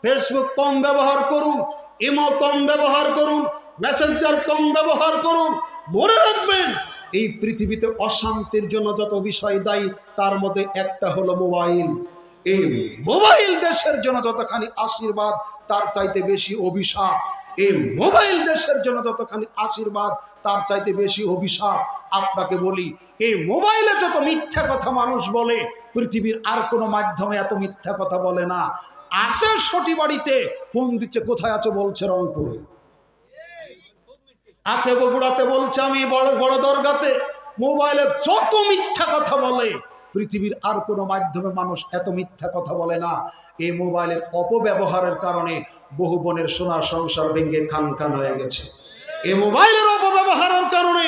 Facebook কম ব্যবহার করুন, imo কম ব্যবহার করুন, মেসেঞ্জার কম ব্যবহার করুন। মনে রাখবেন, এই পৃথিবীতে অশান্তির জন্য যত বিষয় দায়ী তার মধ্যে একটা হলো মোবাইল। এই মোবাইল দেশের জন্য যতখানি আশীর্বাদ তার চাইতে বেশি অভিশাপ। এই মোবাইল দেশের জন্য যতখানি আশীর্বাদ তার চাইতে বেশি অভিশাপ। আপনাকে বলি, এই মোবাইলে যত মিথ্যা কথা মানুষ বলে, পৃথিবীর আর কোনো মাধ্যমে এত মিথ্যা কথা বলে না। আসে সটি বাড়িতে ফোন দিচ্ছে, কোথায় আছে বলছে রংপুরে, আছে বগুড়াতে বলছে আমি বড় বড় দরগাতে। মোবাইলে যত মিথ্যা কথা বলে, পৃথিবীর আর কোনো মাধ্যমে মানুষ এত মিথ্যা কথা বলে না। এই মোবাইলের অপব্যবহারের কারণে বহু বোনের সোনার সংসার ভেঙে খান খান হয়ে গেছে। এই মোবাইলের অপব্যবহারের কারণে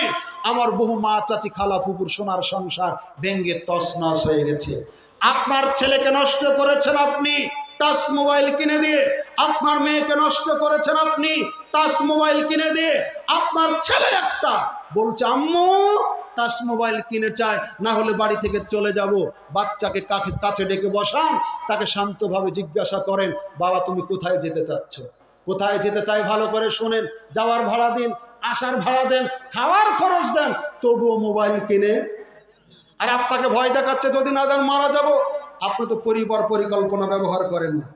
আমার বহু মা, চাচি, খালা, ফুপুর সোনার সংসার ভেঙে তছনছ হয়ে গেছে। আপনার ছেলেকে নষ্ট করেছেন আপনি টাচ মোবাইল কিনে দিয়ে, আপনার মেয়েকে নষ্ট করেছেন আপনি টাচ মোবাইল কিনে দিয়ে। আপনার ছেলে একটা বলছে আম্মু টাচ মোবাইল কিনে চায়, না হলে বাড়ি থেকে চলে যাব। বাচ্চাকে কাছে ডেকে বসান, তাকে শান্তভাবে জিজ্ঞাসা করেন, বাবা তুমি কোথায় যেতে চাচ্ছ? কোথায় যেতে চাই ভালো করে শোনেন। যাওয়ার ভাড়া দিন, আসার ভাড়া দেন, খাওয়ার খরচ দেন, তবুও মোবাইল কিনে। আর আপনাকে ভয় দেখাচ্ছে যদি না দেন মারা যাব। আপনি তো পরিবার পরিকল্পনা ব্যবহার করেন না।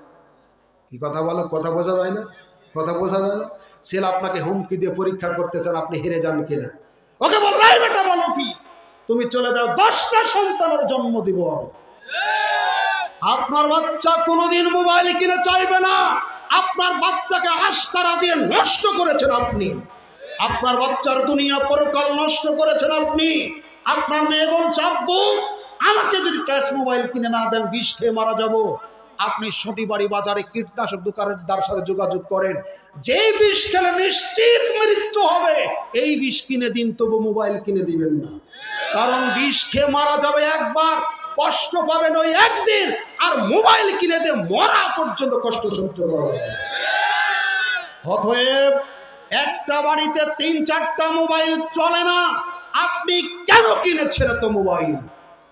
কি কথা বলো, কথা বোঝা যায় না? কথা বোঝা যায় না? ছেলে আপনাকে হুমকি দিয়ে পরীক্ষা করতে চান আপনি হেরে যান কিনা। ওকে বললাই বেটা বলো কি, তুমি চলে যাও, 10টা সন্তানের জন্ম দিব আমি। আপনার বাচ্চা কোনোদিন মোবাইল কিনে চাইবে না। আপনার বাচ্চাকে আশকারা দিয়ে নষ্ট করেছেন আপনি। আপনার বাচ্চার দুনিয়া পরকাল নষ্ট করেছেন আপনি। আপনার মেয়ে বলছে আব্বু আমাকে যদি টাচ মোবাইল কিনে না দেন বিষ খেয়ে মারা যাব। আপনি সটিবাড়ি বাজারে কীটনাশক দোকানদার সাথে যোগাযোগ করেন, যে বিষ খেলে নিশ্চিত মৃত্যু হবে এই বিষ কিনে দিন, তবু মোবাইল কিনে দিবেন না। কারণ বিষ খেয়ে মারা যাবে একবার, কষ্ট পাবেন ওই একদিন, আর মোবাইল কিনে দিয়ে মরা পর্যন্ত কষ্ট সহ্য করা হবে। অতএব একটা বাড়িতে 3-4টা মোবাইল চলে না। আপনি কেন কিনেছেন এত মোবাইল?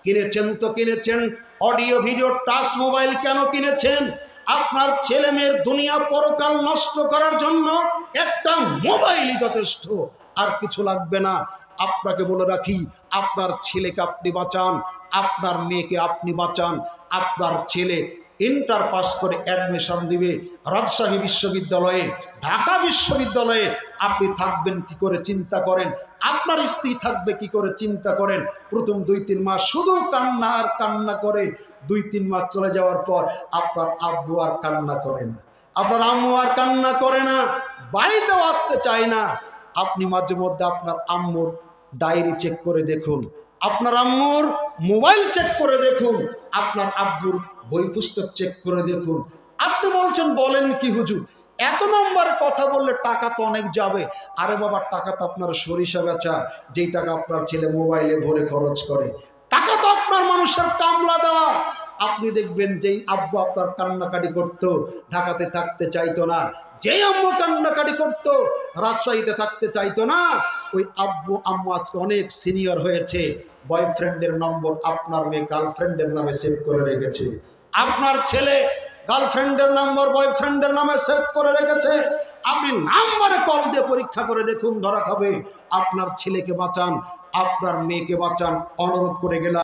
কিনেছেন তো কিনেছেন অডিও ভিডিও টাচ মোবাইল কেন কিনেছেন? আপনার ছেলে মেয়ের দুনিয়া পরকাল নষ্ট করার জন্য একটা মোবাইলই যথেষ্ট, আর কিছু লাগবে না। আপনাকে বলে রাখি, আপনার ছেলেকে আপনি বাঁচান, আপনার মেয়েকে আপনি বাঁচান। আপনার ছেলে ইন্টার পাস করে অ্যাডমিশন দিবে রাজশাহী বিশ্ববিদ্যালয়ে, ঢাকা বিশ্ববিদ্যালয়ে, আপনি থাকবেন কি করে চিন্তা করেন। আপনার স্ত্রী থাকবে কি করে চিন্তা করেন। প্রথম 2-3 মাস শুধু কান্না আর কান্না করে, 2-3 মাস চলে যাওয়ার পর আপনার আব্বু আর কান্না করে না, আপনার আম্মু আর কান্না করে না, বাড়িতেও আসতে চায় না। আপনি মাঝে মধ্যে আপনার আম্মুর ডায়েরি চেক করে দেখুন, আপনার আম্মুর মোবাইল চেক করে দেখুন, আপনার আব্বুর বই পুস্তক চেক করে দেখুন। আপনি বলছেন বলেন কি হুজুর, এত নম্বরে কথা বললে টাকা তো অনেক যাবে। আরে বাবা, টাকা তো আপনার সরিষা বেচা, যেই টাকা আপনার ছেলে মোবাইলে ভরে খরচ করে। টাকা তো আপনার মানুষের কামলা দেওয়া। আপনি দেখবেন যেই আব্বু আপনার কান্নাকাটি করতো, ঢাকাতে থাকতে চাইতো না, যেই আম্মু কান্নাকাটি করতো, রাজশাহীতে থাকতে চাইতো না, ওই আব্বু আম্মু আজকে অনেক সিনিয়র হয়েছে, বয়ফ্রেন্ডের নম্বর আপনার মেয়ে গার্লফ্রেন্ডের নামে সেভ করে রেখেছে। আপনার ছেলে গার্লফ্রেন্ডের নম্বর বয়ফ্রেন্ডের নামে সেভ করে রেখেছে। আপনি নাম্বারে কল দিয়ে পরীক্ষা করে দেখুন, ধরা খাবে। আপনার ছেলেকে বাঁচান, আপনার মেয়েকে বাঁচান, অনুরোধ করে গেলাম।